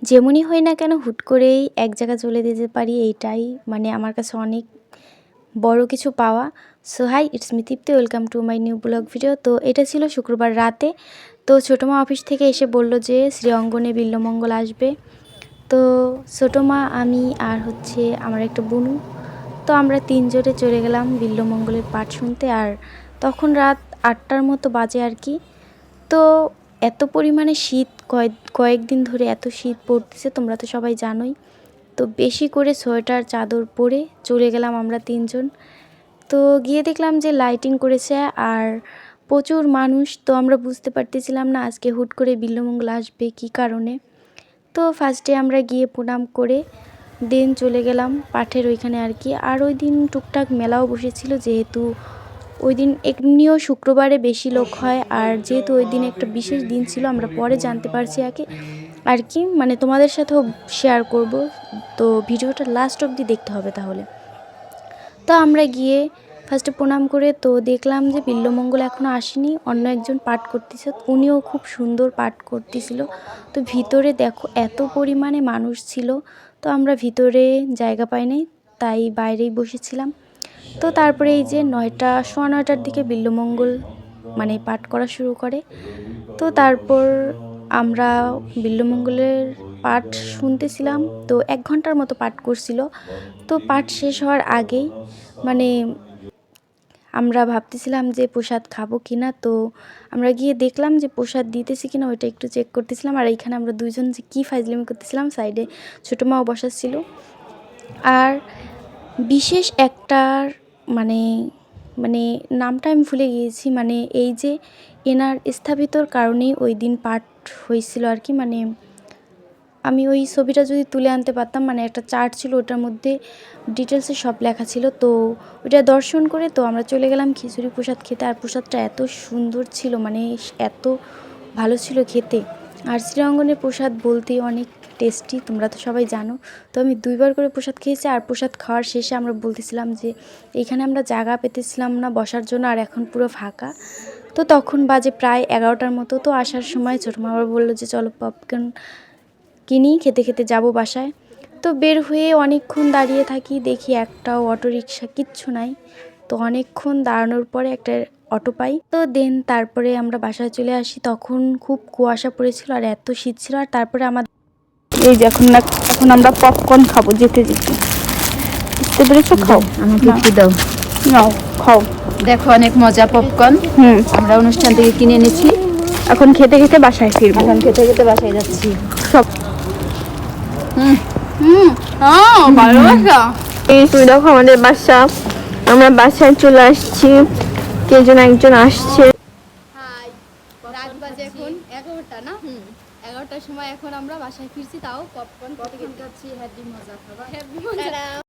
যেমনই হই না কেন হুট করেই এক জায়গায় চলে যেতে পারি, এইটাই মানে আমার কাছে অনেক বড় কিছু পাওয়া। So hi, it's me Tripti, welcome to my new blog video. তো এটা ছিল শুক্রবার রাতে। তো ছোটো মা অফিস থেকে এসে বলল যে শ্রী অঙ্গনে বিল্লমঙ্গল আসবে। তো ছোটো মা, আমি আর হচ্ছে আমার একটা বোনু, তো আমরা তিনজনে চলে গেলাম বিল্লমঙ্গলের পাঠ শুনতে। আর তখন রাত 8টার মতো বাজে আর কি। তো এত পরিমাণে শীত, কয়েকদিন ধরে এত শীত পড়তেছে, তোমরা তো সবাই জানোই। তো বেশি করে সোয়েটার চাদর পরে চলে গেলাম আমরা তিনজন। তো গিয়ে দেখলাম যে লাইটিং করেছে আর প্রচুর মানুষ। তো আমরা বুঝতে পারতেছিলাম না আজকে হুট করে বিল্লমঙ্গল আসবে কী কারণে। তো ফার্স্টে আমরা গিয়ে প্রণাম করে দেন চলে গেলাম পাঠের ওইখানে আর কি। আর ওই দিন টুকটাক মেলাও বসেছিল, যেহেতু ওই দিন এমনিও শুক্রবারে বেশি লোক হয়। আর যেহেতু ওই দিন একটা বিশেষ দিন ছিল, আমরা পরে জানতে পারছি আর কি মানে তোমাদের সাথেও শেয়ার করব। তো ভিডিওটা লাস্ট অবধি দেখতে হবে তাহলে। তো আমরা গিয়ে ফার্স্টে প্রণাম করে তো দেখলাম যে বিল্লমঙ্গল এখনও আসেনি, অন্য একজন পাঠ করতেছে, উনিও খুব সুন্দর পাঠ করতেছিল। তো ভিতরে দেখো এত পরিমাণে মানুষ ছিল, তো আমরা ভিতরে জায়গা পাই নাই, তাই বাইরেই বসেছিলাম। তো তারপরে এই যে 9টার দিকে বিল্লমঙ্গল মানে পাঠ করা শুরু করে। তো তারপর আমরা বিল্লমঙ্গলের পাঠ শুনতেছিলাম। তো 1 ঘন্টার মতো পাঠ করছিল। তো পাঠ শেষ হওয়ার আগেই মানে আমরা ভাবতেছিলাম যে প্রসাদ খাবো কিনা। তো আমরা গিয়ে দেখলাম যে প্রসাদ দিতেছি কিনা ওইটা একটু চেক করতেছিলাম। আর এইখানে আমরা দুইজন যে কী ফাইজলামি করতেছিলাম, সাইডে ছোটো মাও বসাচ্ছিল। আর বিশেষ একটার মানে মানে নামটা আমি ভুলে গিয়েছি, মানে এই যে এনার স্থাপিতর কারণেই ওই দিন পাঠ হয়েছিল আর কি। মানে আমি ওই ছবিটা যদি তুলে আনতে পারতাম, মানে একটা চার্ট ছিল, ওটার মধ্যে ডিটেলসে সব লেখা ছিল। তো ওটা দর্শন করে তো আমরা চলে গেলাম খিচুড়ি প্রসাদ খেতে। আর প্রসাদটা এত সুন্দর ছিল, মানে এত ভালো ছিল খেতে। আর শ্রীঅঙ্গনের প্রসাদ বলতেই অনেক টেস্টি, তোমরা তো সবাই জানো। তো আমি 2বার করে প্রসাদ খেয়েছি। আর প্রসাদ খাওয়ার শেষে আমরা বলতেছিলাম যে এইখানে আমরা জায়গা পেতেছিলাম না বসার জন্য, আর এখন পুরো ফাঁকা। তো তখন বাজে প্রায় 11টার মতো। তো আসার সময় ছোটো মা আবার বললো যে চলো পপকর্ন কিনি, খেতে খেতে যাব বাসায়। তো বের হয়ে অনেকক্ষণ দাঁড়িয়ে থাকি, দেখি একটাও অটোরিকশা কিচ্ছু নাই। তো অনেকক্ষণ দাঁড়ানোর পরে একটা অটো পাই। তো দেন তারপরে আমরা বাসায় চলে আসি। তখন খুব কুয়াশা পড়েছিল আর এত শীত ছিল। আর তারপরে আমাদের এই যে এখন আমরা পপকর্ন খাবো যেতে যেতে। বুঝতে পেরেছো? খাও, আমাকে একটু দাও। নাও খাও। দেখো অনেক মজা পপকর্ন আমরা অনুষ্ঠান থেকে কিনে এনেছি। এখন খেতে খেতে বাসায় ফিরবো। এখন খেতে খেতে বাসায় যাচ্ছি সব ভালোবাসা। এই তুমি দেখো আমাদের বাসা, আমরা বাসায় চলে আসছি, কে যেন একজন আসছে। রাত বাজে এখন 11টা না, 11টার সময় এখন আমরা বাসায় ফিরছি, তাও পপকর্ন খেতে খাচ্ছি। হ্যাপি মজা খাবার, হ্যাপি মজা।